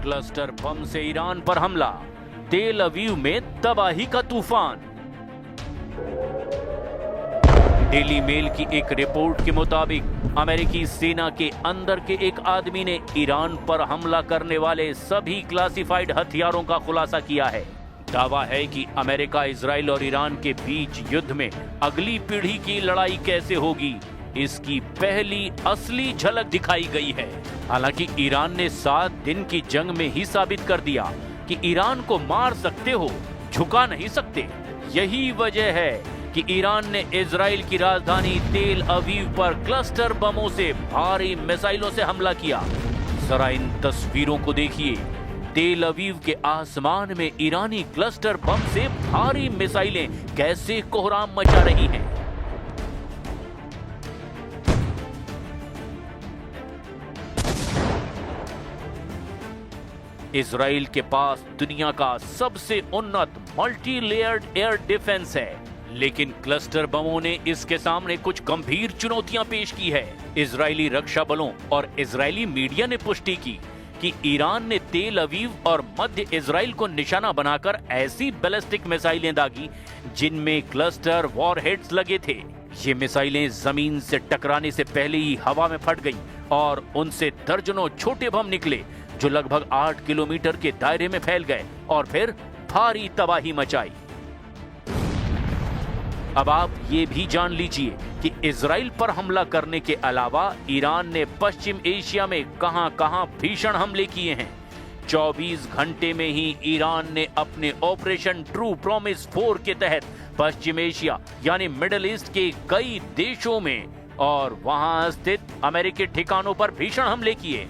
Cluster bomb से Iran पर हमला, तेल अवीव में तबाही का तूफान। डेली मेल की एक रिपोर्ट के मुताबिक अमेरिकी सेना के अंदर के एक आदमी ने ईरान पर हमला करने वाले सभी क्लासिफाइड हथियारों का खुलासा किया है। दावा है कि अमेरिका, इजराइल और ईरान के बीच युद्ध में अगली पीढ़ी की लड़ाई कैसे होगी, इसकी पहली असली झलक दिखाई गई है। हालांकि ईरान ने 7 दिन की जंग में ही साबित कर दिया कि ईरान को मार सकते हो, झुका नहीं सकते। यही वजह है कि ईरान ने इजराइल की राजधानी तेल अवीव पर क्लस्टर बमों से भारी मिसाइलों से हमला किया। जरा इन तस्वीरों को देखिए। तेल अवीव के आसमान में ईरानी क्लस्टर बम से भारी मिसाइलें कैसे कोहराम मचा रही हैं। इजराइल के पास दुनिया का सबसे उन्नत मल्टी लेयर्ड एयर डिफेंस है, लेकिन क्लस्टर बमों ने इसके सामने कुछ गंभीर चुनौतियां पेश की है। इजरायली रक्षा बलों और इजरायली मीडिया ने पुष्टि की कि ईरान ने तेल अवीव और मध्य इजराइल को निशाना बनाकर ऐसी बैलिस्टिक मिसाइलें दागी जिनमें क्लस्टर वॉरहेड्स लगे थे। ये मिसाइलें जमीन से टकराने से पहले ही हवा में फट गईं और उनसे दर्जनों छोटे बम निकले जो लगभग 8 किलोमीटर के दायरे में फैल गए और फिर भारी तबाही मचाई। अब आप ये भी जान लीजिए कि इजराइल पर हमला करने के अलावा ईरान ने पश्चिम एशिया में कहां-कहां भीषण हमले किए हैं। 24 घंटे में ही ईरान ने अपने ऑपरेशन ट्रू प्रॉमिस 4 के तहत पश्चिम एशिया यानी मिडिल ईस्ट के कई देशों में और वहां स्थित अमेरिकी ठिकानों पर भीषण हमले किए।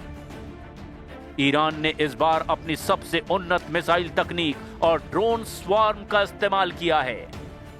ईरान ने इस बार अपनी सबसे उन्नत मिसाइल तकनीक और ड्रोन स्वार्म का इस्तेमाल किया है।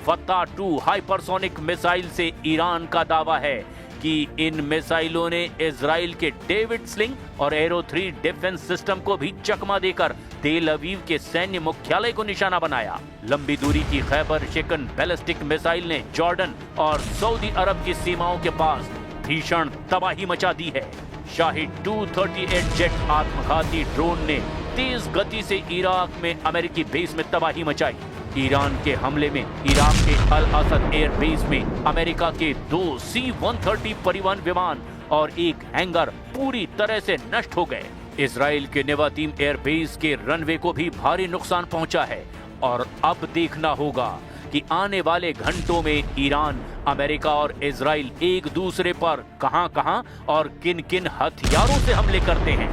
फत्ता 2 हाइपरसोनिक मिसाइल से ईरान का दावा है कि इन मिसाइलों ने इजराइल के डेविड स्लिंग और एरो 3 डिफेंस सिस्टम को भी चकमा देकर तेल अवीव के सैन्य मुख्यालय को निशाना बनाया। लंबी दूरी की खैबर शिकन बैलिस्टिक मिसाइल ने जॉर्डन और सऊदी अरब की सीमाओं के पास भीषण तबाही मचा दी है। शाहिद 238 जेट आत्मघाती ड्रोन ने तेज गति से इराक में अमेरिकी बेस में तबाही मचाई। ईरान के हमले में इराक के अल असद एयर बेस में अमेरिका के 2 C-130 परिवहन विमान और एक हैंगर पूरी तरह से नष्ट हो गए। इजराइल के नेवातीम एयर बेस के रनवे को भी भारी नुकसान पहुंचा है और अब देखना होगा कि आने वाले घंटों में ईरान, अमेरिका और इजराइल एक दूसरे पर कहां-कहां और किन-किन हथियारों से हमले करते हैं।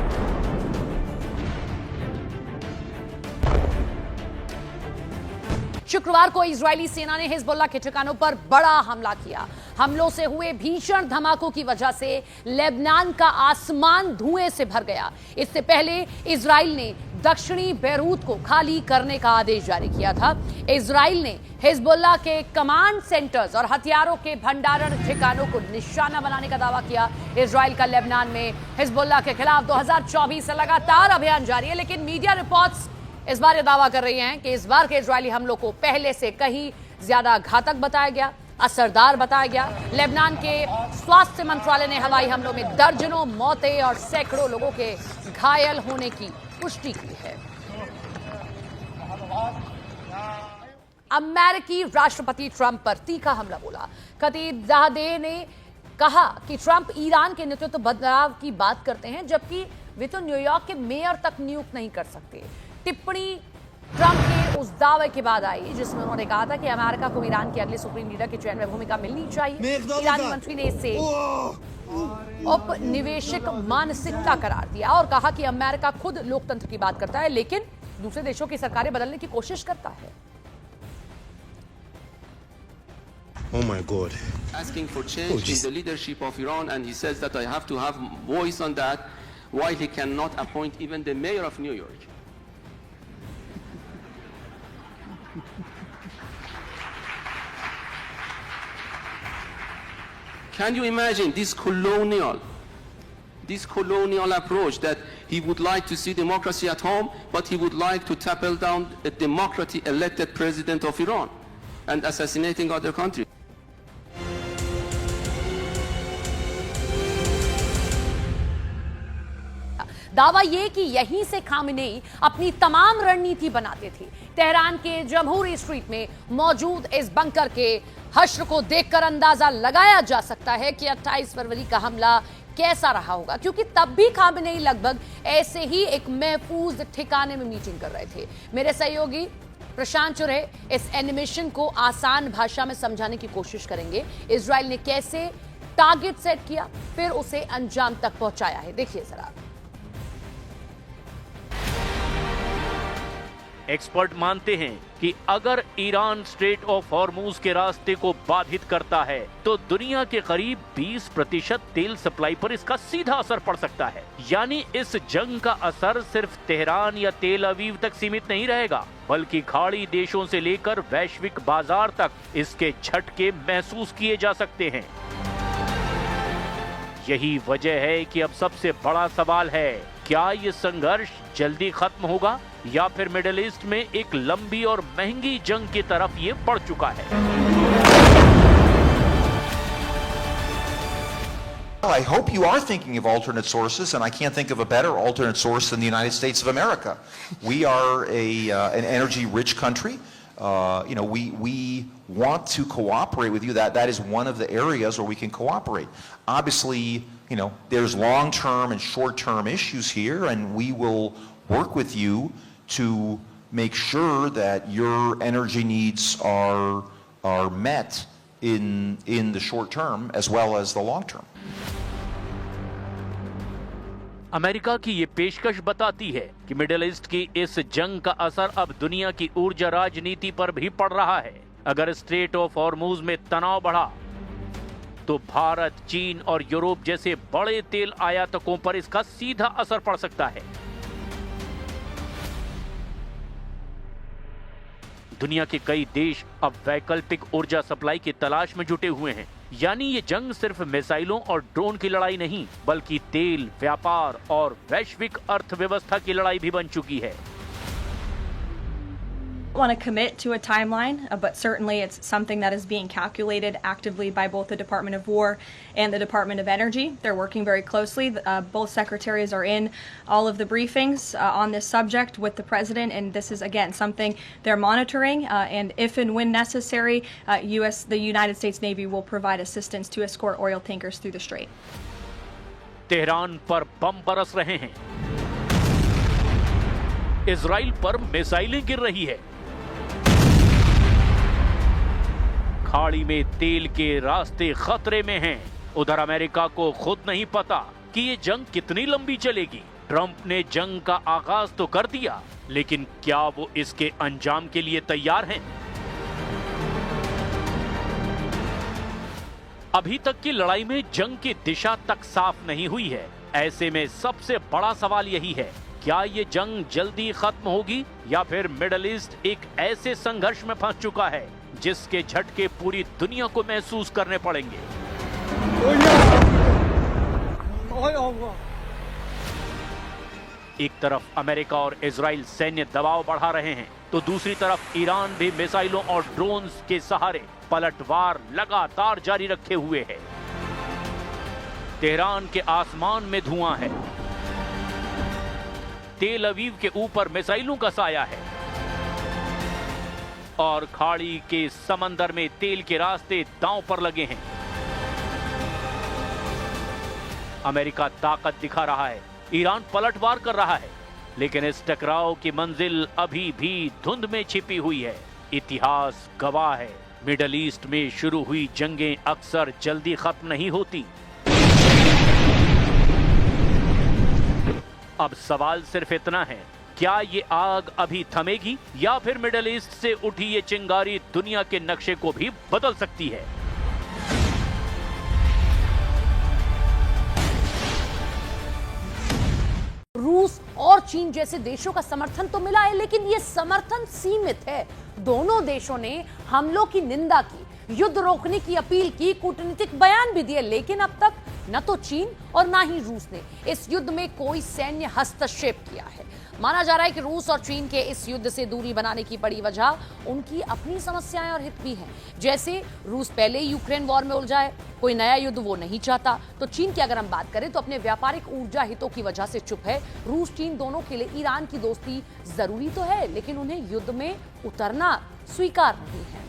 शुक्रवार को इजरायली सेना ने हिजबुल्लाह के ठिकानों पर बड़ा हमला किया। हमलों से हुए भीषण धमाकों की वजह से लेबनान का आसमान धुएं से भर गया। इससे पहले इजराइल ने दक्षिणी बैरूत को खाली करने का आदेश जारी किया था। इजराइल ने हिजबुल्लाह के कमांड सेंटर्स और हथियारों के भंडारण ठिकानों को निशाना बनाने का दावा किया। इजराइल का लेबनान में हिजबुल्लाह के खिलाफ 2024 से लगातार अभियान जारी है, लेकिन मीडिया रिपोर्ट्स इस बार ये दावा कर रही हैं कि इस बार के इजरायली हमलों को पहले से कहीं ज्यादा घातक बताया गया, असरदार बताया गया। लेबनान के स्वास्थ्य मंत्रालय ने हवाई हमलों में दर्जनों मौतें और सैकड़ों लोगों के घायल होने की पुष्टि की है। अमेरिकी राष्ट्रपति ट्रंप पर तीखा हमला बोला। खतीजादेह ने कहा कि ट्रंप ईरान के नेतृत्व बदलाव की बात करते हैं, जबकि वे तो न्यूयॉर्क के मेयर तक नियुक्त नहीं कर सकते। टिप्पणी ट्रंप के उस दावे के बाद आई जिसमें उन्होंने कहा था कि अमेरिका को ईरान के अगले सुप्रीम लीडर के चयन में भूमिका मिलनी चाहिए। ईरानी मंत्री ने इसे औपनिवेशिक मानसिकता करार दिया और कहा कि अमेरिका खुद लोकतंत्र की बात करता है, लेकिन दूसरे देशों की सरकारें बदलने की कोशिश करता है। Oh my God. Asking for change in the leadership of Iran, and he says that I have to have voice on that, while he cannot appoint even the mayor of New York. Can you imagine this colonial approach that he would like to see democracy at home, but he would like to topple down a democratically elected president of Iran and assassinating other countries? दावा यह कि यहीं से Khamenei अपनी तमाम रणनीति बनाते थे। तेहरान के जमहूरी स्ट्रीट में मौजूद इस बंकर के हश्र को देखकर अंदाजा लगाया जा सकता है कि 28 फरवरी का हमला कैसा रहा होगा, क्योंकि तब भी खामेनेई लगभग ऐसे ही एक महफूज ठिकाने में मीटिंग कर रहे थे। मेरे सहयोगी प्रशांत चुरे इस एनिमेशन को आसान भाषा में समझाने की कोशिश करेंगे। इजराइल ने कैसे टारगेट सेट किया, फिर उसे अंजाम तक पहुंचाया है, देखिए जरा। एक्सपर्ट मानते हैं कि अगर ईरान स्ट्रेट ऑफ हॉर्मूज के रास्ते को बाधित करता है तो दुनिया के करीब 20% तेल सप्लाई पर इसका सीधा असर पड़ सकता है। यानी इस जंग का असर सिर्फ तेहरान या तेल अवीव तक सीमित नहीं रहेगा, बल्कि खाड़ी देशों से लेकर वैश्विक बाजार तक इसके झटके महसूस किए जा सकते हैं। यही वजह है कि अब सबसे बड़ा सवाल है, क्या ये संघर्ष जल्दी खत्म होगा या फिर मिडिल ईस्ट में एक लंबी और महंगी जंग की तरफ ये बढ़ चुका है। I hope you are thinking of alternate sources, and I can't think of a better alternate source than the United States of America. We are an energy-rich country. We want to cooperate with you. That is one of the areas where we can cooperate. Obviously, there's long-term and short-term issues here, and we will work with you to make sure that your energy needs are met in the short term as well as the long term. America की ये पेशकश बताती है कि middle east की इस जंग का असर अब दुनिया की ऊर्जा राजनीति पर भी पड़ रहा है। अगर स्ट्रेट ऑफ हॉर्मूज में तनाव बढ़ा तो भारत, चीन और यूरोप जैसे बड़े तेल आयातकों पर इसका सीधा असर पड़ सकता है। दुनिया के कई देश अब वैकल्पिक ऊर्जा सप्लाई की तलाश में जुटे हुए हैं। यानी ये जंग सिर्फ मिसाइलों और ड्रोन की लड़ाई नहीं, बल्कि तेल, व्यापार और वैश्विक अर्थव्यवस्था की लड़ाई भी बन चुकी है। I want to commit to a timeline, but certainly it's something that is being calculated actively by both the Department of War and the Department of Energy. They're working very closely. Both secretaries are in all of the briefings on this subject with the president, and this is again something they're monitoring. And if and when necessary, the United States Navy will provide assistance to escort oil tankers through the strait. Tehran पर बम बरस रहे हैं, Israel पर मिसाइलें गिर रही है, खाड़ी में तेल के रास्ते खतरे में हैं। उधर अमेरिका को खुद नहीं पता कि ये जंग कितनी लंबी चलेगी। ट्रंप ने जंग का आगाज तो कर दिया, लेकिन क्या वो इसके अंजाम के लिए तैयार हैं? अभी तक की लड़ाई में जंग की दिशा तक साफ नहीं हुई है। ऐसे में सबसे बड़ा सवाल यही है, क्या ये जंग जल्दी खत्म होगी या फिर मिडिल ईस्ट एक ऐसे संघर्ष में फंस चुका है जिसके झटके पूरी दुनिया को महसूस करने पड़ेंगे। एक तरफ अमेरिका और इजराइल सैन्य दबाव बढ़ा रहे हैं, तो दूसरी तरफ ईरान भी मिसाइलों और ड्रोन्स के सहारे पलटवार लगातार जारी रखे हुए है। तेहरान के आसमान में धुआं है, तेल अवीव के ऊपर मिसाइलों का साया है और खाड़ी के समंदर में तेल के रास्ते दांव पर लगे हैं। अमेरिका ताकत दिखा रहा है, ईरान पलटवार कर रहा है, लेकिन इस टकराव की मंजिल अभी भी धुंध में छिपी हुई है। इतिहास गवाह है, मिडिल ईस्ट में शुरू हुई जंगें अक्सर जल्दी खत्म नहीं होती। अब सवाल सिर्फ इतना है, क्या ये आग अभी थमेगी या फिर मिडिल ईस्ट से उठी ये चिंगारी दुनिया के नक्शे को भी बदल सकती है? रूस और चीन जैसे देशों का समर्थन तो मिला है, लेकिन ये समर्थन सीमित है। दोनों देशों ने हमलों की निंदा की, युद्ध रोकने की अपील की, कूटनीतिक बयान भी दिए, लेकिन अब तक न तो चीन और ना ही रूस ने इस युद्ध में कोई सैन्य हस्तक्षेप किया है। माना जा रहा है कि रूस और चीन के इस युद्ध से दूरी बनाने की बड़ी वजह उनकी अपनी समस्याएं और हित भी हैं। जैसे रूस पहले ही यूक्रेन वॉर में उलझा है, कोई नया युद्ध वो नहीं चाहता। तो चीन की अगर हम बात करें तो अपने व्यापारिक ऊर्जा हितों की वजह से चुप है। रूस चीन दोनों के लिए ईरान की दोस्ती जरूरी तो है, लेकिन उन्हें युद्ध में उतरना स्वीकार नहीं है।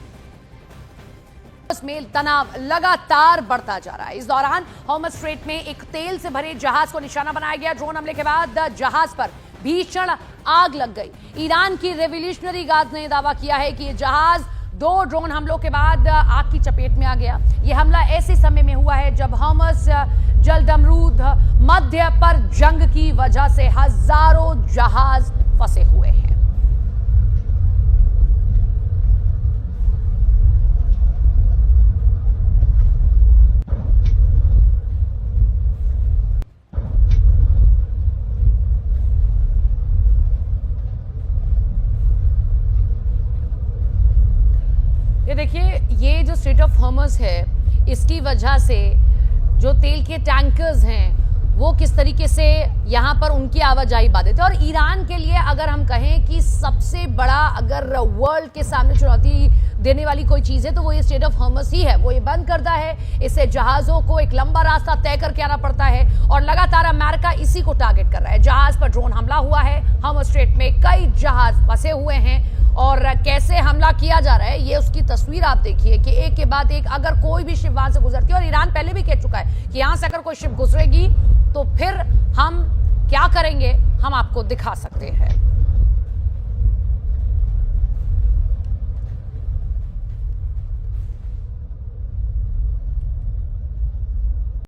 में तनाव लगातार बढ़ता जा रहा है। इस दौरान हॉर्मज़ स्ट्रेट में एक तेल से भरे जहाज को निशाना बनाया गया। ड्रोन हमले के बाद जहाज पर भीषण आग लग गई। ईरान की रेवोल्यूशनरी गार्ड ने दावा किया है कि यह जहाज 2 ड्रोन हमलों के बाद आग की चपेट में आ गया। यह हमला ऐसे समय में हुआ है जब हॉर्मज़ जलदमरूद मध्य पर जंग की वजह से हजारों जहाज फंसे हुए हैं। ये देखिए, ये जो स्ट्रेट ऑफ हॉर्मज़ है, इसकी वजह से जो तेल के टैंकर्स हैं वो किस तरीके से यहाँ पर उनकी आवाजाही बाधित है। और ईरान के लिए अगर हम कहें कि सबसे बड़ा अगर वर्ल्ड के सामने चुनौती देने वाली कोई चीज़ है तो वो ये स्ट्रेट ऑफ हॉर्मज़ ही है। वो ये बंद करता है, इससे जहाज़ों को एक लंबा रास्ता तय करके आना पड़ता है और लगातार अमेरिका इसी को टारगेट कर रहा है। जहाज़ पर ड्रोन हमला हुआ है, हॉर्मज़ स्ट्रेट में कई जहाज़ फंसे हुए हैं और कैसे हमला किया जा रहा है ये उसकी तस्वीर आप देखिए कि एक के बाद एक अगर कोई भी शिप वहां से गुजरती है, और ईरान पहले भी कह चुका है कि यहां से अगर कोई शिप गुजरेगी तो फिर हम क्या करेंगे हम आपको दिखा सकते हैं।